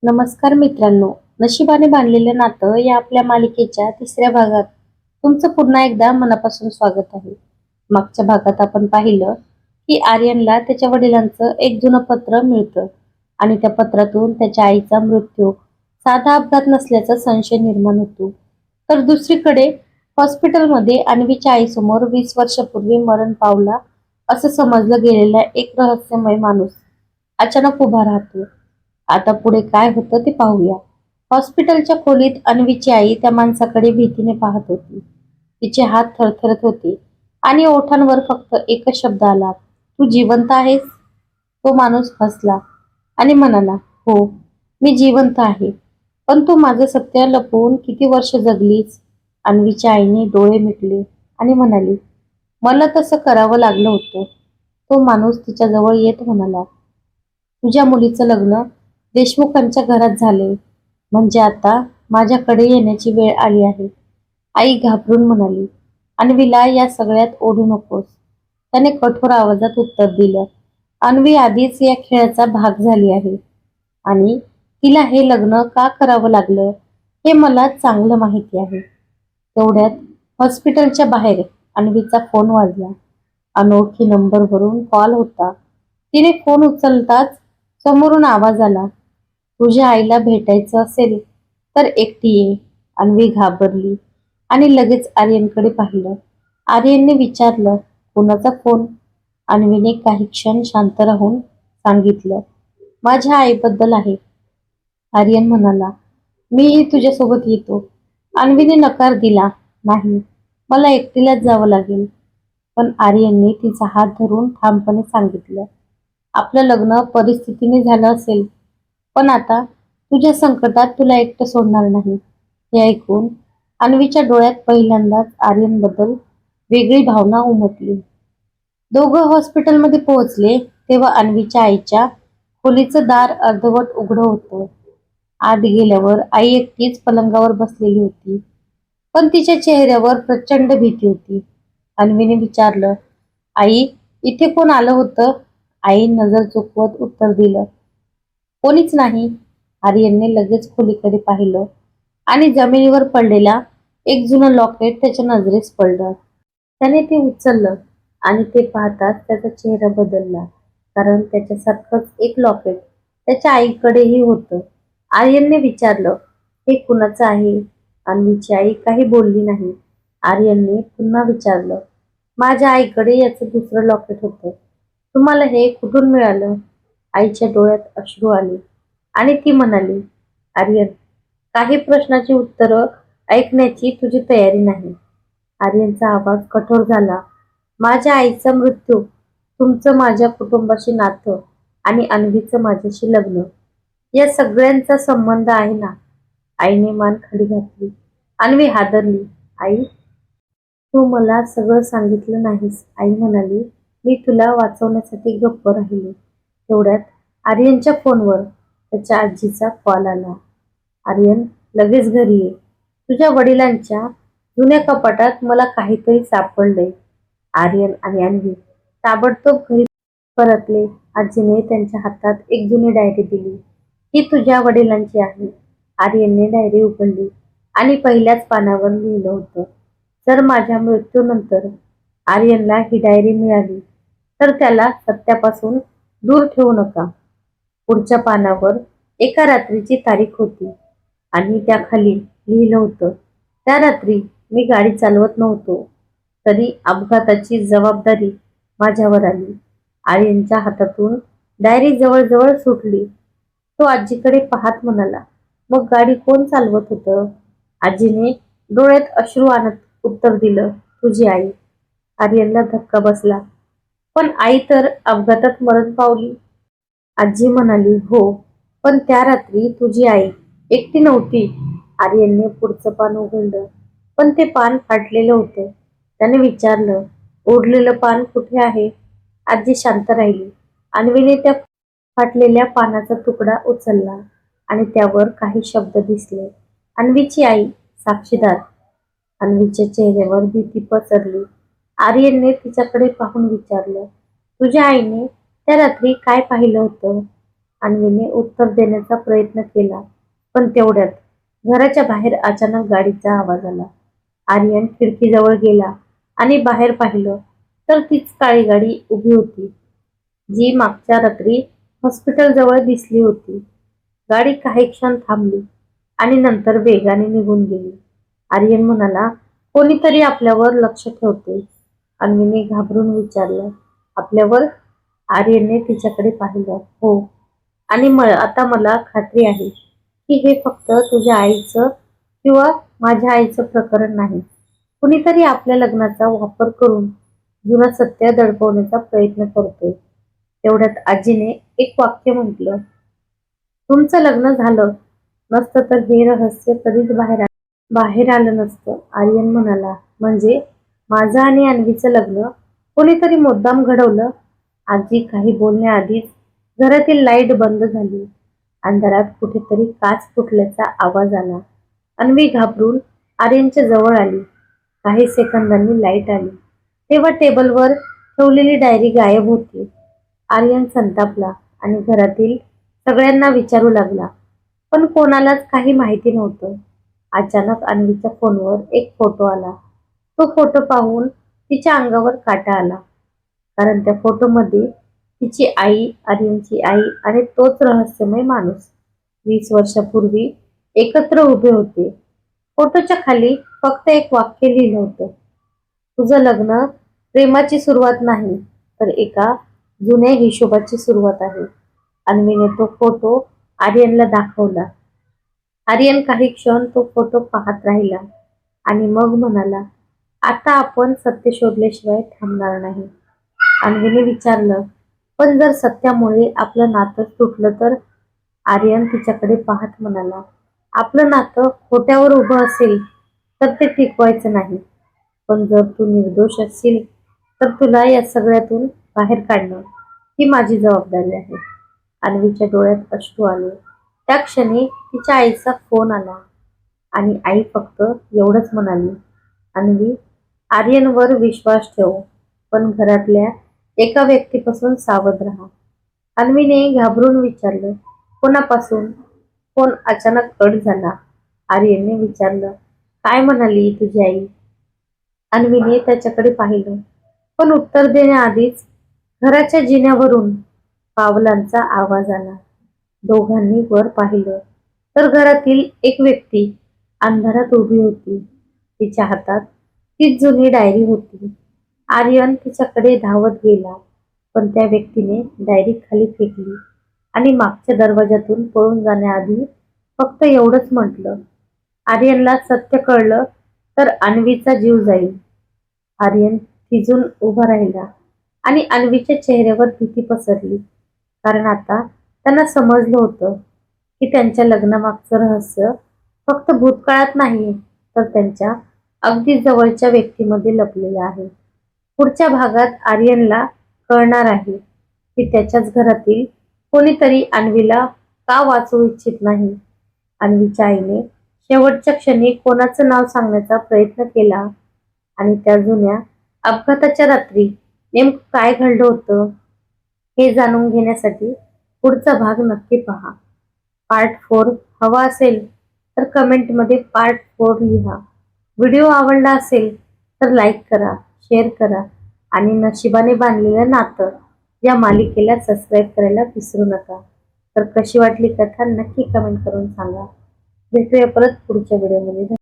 नमस्कार मित्रांनो, नशिबाने बांधलेलं नातं या आपल्या मालिकेच्या तिसऱ्या भागात तुमचं पुन्हा एकदा मनापासून स्वागत आहे. मागच्या भागात आपण पाहिलं की आर्यनला त्याच्या वडिलांचं एक जुनं पत्र मिळतं आणि त्या पत्रातून त्याच्या आईचा मृत्यू साधा अपघात नसल्याचा संशय निर्माण होतो. तर दुसरीकडे हॉस्पिटलमध्ये अन्वीच्या आईसमोर 20 वर्षापूर्वी मरण पावला असं समजलं गेलेला एक रहस्यमय माणूस अचानक उभा राहतो. आता पुढे काय होतं ते पाहूया. हॉस्पिटलच्या खोलीत अन्वीची आई त्या माणसाकडे भीतीने पाहत होती. तिचे हात थरथरत होते आणि ओठांवर फक्त एकच शब्द आला, "तू जिवंत आहेस?" तो माणूस हसला आणि म्हणाला, "हो, मी जिवंत आहे. पण तू माझं सत्य लपवून किती वर्ष जगलीस?" अन्वीच्या आईने डोळे मिटले आणि म्हणाली, "मला तसं करावं लागलं होतं." तो माणूस तिच्याजवळ येत म्हणाला, "तुझ्या मुलीचं लग्न देशमुखांच्या घरात झाले, म्हणजे आता माझ्याकडे येण्याची वेळ आली आहे." आई घाबरून म्हणाली, "अन्वीला या सगळ्यात ओढू नकोस." त्याने कठोर आवाजात उत्तर दिलं, "अन्वी आधीच या खेळाचा भाग झाली आहे आणि तिला हे लग्न का करावं लागलं हे मला चांगलं माहिती आहे." तेवढ्यात हॉस्पिटलच्या बाहेर अन्वीचा फोन वाजला. अनोळखी नंबरवरून कॉल होता. तिने फोन उचलताच समोरून आवाज आला, "तुझ्या आईला भेटायचं असेल तर एकटी ये." अन्वी घाबरली आणि लगेच आर्यनकडे पाहिलं. आर्यनने विचारलं, "कुणाचा फोन?" अन्वीने काही क्षण शांत राहून सांगितलं, "माझ्या आईबद्दल आहे." आर्यन म्हणाला, "मीही तुझ्यासोबत येतो." अन्वीने नकार दिला, "नाही, मला एकटीलाच जावं लागेल." पण आर्यनने तिचा हात धरून ठामपणे सांगितलं, "आपलं लग्न परिस्थितीने झालं असेल, पण आता तुझ्या संकटात तुला एकटं सोडणार नाही." हे ऐकून अन्वीच्या डोळ्यात पहिल्यांदाच आर्यनबद्दल वेगळी भावना उमटली. दोघं हॉस्पिटलमध्ये पोहोचले तेव्हा अन्वीच्या आईच्या खोलीचं दार अर्धवट उघडं होतं. आत गेल्यावर आई एकटीच पलंगावर बसलेली होती, पण तिच्या चेहऱ्यावर प्रचंड भीती होती. अन्वीने विचारलं, "आई, इथे कोण आलं होतं?" आई नजर चुकवत उत्तर दिलं, "कोणीच नाही." आर्यनने लगेच खोलीकडे पाहिलं आणि जमिनीवर पडलेला एक जुनं लॉकेट त्याच्या नजरेस पडलं. त्याने ते उचललं आणि ते पाहताच त्याचा चेहरा बदलला, कारण त्याच्यासारखंच एक लॉकेट त्याच्या आईकडेही होतं. आर्यनने विचारलं, "हे कुणाचं आहे?" अन्वीची आई काही बोलली नाही. आर्यनने पुन्हा विचारलं, "माझ्या आईकडे याचं दुसरं लॉकेट होतं. तुम्हाला हे कुठून मिळालं?" आईच्या डोळ्यात अश्रू आले आणि ती म्हणाली, "आर्यन, काही प्रश्नाची उत्तरं ऐकण्याची तुझी तयारी नाही." आर्यनचा आवाज कठोर झाला, "माझ्या आईचा मृत्यू, तुमचं माझ्या कुटुंबाशी नातं आणि अन्वीचं माझ्याशी लग्न, या सगळ्यांचा संबंध आहे ना?" आईने मान खाली घातली. अन्वी हादरली, "आई, तू मला सगळं सांगितलं नाहीस." आई म्हणाली, "मी तुला वाचवण्यासाठी गप्प राहिले." तेवढ्यात आर्यनच्या फोनवर त्याच्या आजीचा कॉल आला. "आर्यन, लगेच घरी ये. तुझ्या वडिलांच्या जुन्या कपाटात मला काहीतरी सापडलंय." आर्यन आणि अन्वी ताबडतोब घरी परतले. आजीने त्यांच्या हातात एक जुनी डायरी दिली. "ही तुझ्या वडिलांची आहे." आर्यनने डायरी उघडली आणि पहिल्याच पानावर लिहिलं होतं, "जर माझ्या मृत्यूनंतर आर्यनला ही डायरी मिळाली तर त्याला सत्यापासून दूर ठेवू नका." पुढच्या पानावर एका रात्रीची तारीख होती आणि त्याखाली लिहिलं होतं, "त्या रात्री मी गाडी चालवत नव्हतो, तरी अपघाताची जबाबदारी माझ्यावर आली." आर्यनच्या हातातून डायरी जवळजवळ सुटली. तो आजीकडे पाहत म्हणाला, "मग गाडी कोण चालवत होतं?" आजीने डोळ्यात अश्रू आणत उत्तर दिलं, "तुझी आई." आर्यनला धक्का बसला, "पण आई तर अपघातात मरण पावली." आजी म्हणाली, "हो, पण त्या रात्री तुझी आई एकटी नव्हती." आर्यनने पुढचं पान उघडलं, पण ते पान फाटलेलं होतं. त्याने विचारलं, "उरलेलं पान कुठे आहे?" आजी शांत राहिली. अन्वीने त्या फाटलेल्या पानाचा तुकडा उचलला आणि त्यावर काही शब्द दिसले. "अन्वीची आई, साक्षीदार." अन्वीच्या चेहऱ्यावर भीती पसरली. आर्यनने तिच्याकडे पाहून विचारलं, "तुझ्या आईने त्या रात्री काय पाहिलं होतं?" अन्वीने उत्तर देण्याचा प्रयत्न केला, पण तेवढ्यात घराच्या बाहेर अचानक गाडीचा आवाज आला. आर्यन खिडकीजवळ गेला आणि बाहेर पाहिलं तर तीच काळी गाडी उभी होती, जी मागच्या रात्री हॉस्पिटल जवळ दिसली होती. गाडी काही क्षण थांबली आणि नंतर वेगाने निघून गेली. आर्यन म्हणाला, कोणीतरी आपल्यावर लक्ष ठेवते. अन्वीने घाबरून विचारलं, आपल्यावर? आर्यनने तिच्याकडे पाहिलं. हो, आणि आता मला खात्री आहे की हे फक्त तुझ्या आईचं किंवा माझ्या आईचं प्रकरण नाही. कुणीतरी आपल्या लग्नाचा वापर करून जुनं सत्य दडपवण्याचा प्रयत्न करतोय. तेवढ्यात आजीने एक वाक्य म्हटलं, तुमचं लग्न झालं नसतं तर हे रहस्य कधीच बाहेर आलं नसतं. आर्यन म्हणाला, म्हणजे माझं आणि अन्वीचं लग्न कोणीतरी मुद्दाम घडवलं? आजी काही बोलण्याआधीच घरातील लाईट बंद झाली. अंधारात कुठेतरी काच फुटल्याचा आवाज आला. अन्वी घाबरून आर्यनच्या जवळ आली. काही सेकंदांनी लाईट आली, तेव्हा टेबलवर ठेवलेली डायरी गायब होती. आर्यन संतापला आणि घरातील सगळ्यांना विचारू लागला, पण कोणालाच काही माहिती नव्हतं. अचानक अन्वीच्या फोनवर एक फोटो आला. तो फोटो पाहून तिच्या अंगावर काटा आला, कारण त्या फोटोमध्ये तिची आई, आर्यनची आई आणि तोच रहस्यमय माणूस 20 वर्षापूर्वी एकत्र उभे होते. फोटोच्या खाली फक्त एक वाक्य लिहिलं होतं, तुझं लग्न प्रेमाची सुरुवात नाही, तर एका जुन्या हिशोबाची सुरुवात आहे. अन्वीने तो फोटो आर्यनला दाखवला. आर्यन काही क्षण तो फोटो पाहत राहिला आणि मग म्हणाला, आता आपण सत्य शोधल्याशिवाय थांबणार नाही. अन्वीने विचारलं, पण जर सत्यामुळे आपलं नातं तुटलं तर? आर्यन तिच्याकडे पाहत म्हणाला, आपलं नातं खोट्यावर उभं असेल तर ते टिकवायचं नाही, पण जर तू निर्दोष असशील तर तुला या सगळ्यातून बाहेर काढणं ही माझी जबाबदारी आहे. अन्वीच्या डोळ्यात अश्रू आले. त्या क्षणी तिच्या आईचा फोन आला आणि आई फक्त एवढंच म्हणाली, अन्वी, आर्यनवर विश्वास ठेव, पण घरातल्या एका व्यक्तीपासून सावध राहा. अन्वीने घाबरून विचारलं, कोणापासून? फोन अचानक कट झाला. आर्यनने विचारलं, काय म्हणाली तुझी आई? अन्वीने त्याच्याकडे पाहिलं, पण उत्तर देण्याआधीच घराच्या जिन्यावरून पावलांचा आवाज आला. दोघांनी वर पाहिलं तर घरातील एक व्यक्ती अंधारात उभी होती. तिच्या हातात तीच जुनी डायरी होती. आर्यन तिच्याकडे धावत गेला, पण त्या व्यक्तीने डायरी खाली फेकली आणि मागच्या दरवाजातून पळून जाण्याआधी फक्त एवढंच म्हटलं, आर्यनला सत्य कळलं तर अन्वीचा जीव जाईल. आर्यन थिजून उभा राहिला आणि अन्वीच्या चेहऱ्यावर भीती पसरली, कारण आता त्यांना समजलं होतं की त्यांच्या लग्नामागचं रहस्य फक्त भूतकाळात नाही, तर त्यांच्या अगदी जवळच्या व्यक्तीमध्ये लपलेलं आहे. पुढच्या भागात आर्यनला कळणार आहे की त्याच्याच घरातील कोणीतरी अन्वीला का वाचवू इच्छित नाही. अन्वीच्या आईने शेवटच्या क्षणी कोणाचं नाव सांगण्याचा प्रयत्न केला आणि त्या जुन्या अपघाताच्या रात्री नेमकं काय घडलं होतं हे जाणून घेण्यासाठी पुढचा भाग नक्की पहा. पार्ट 4 हवा असेल तर कमेंटमध्ये पार्ट 4 लिहा. व्हिडिओ आवडला असेल तर लाईक करा, शेअर करा आणि नशिबाने बांधलेलं नातं या मालिकेला सबस्क्राईब करायला विसरू नका. तर कशी वाटली कथा नक्की कमेंट करून सांगा. भेटूया परत पुढच्या व्हिडिओमध्ये.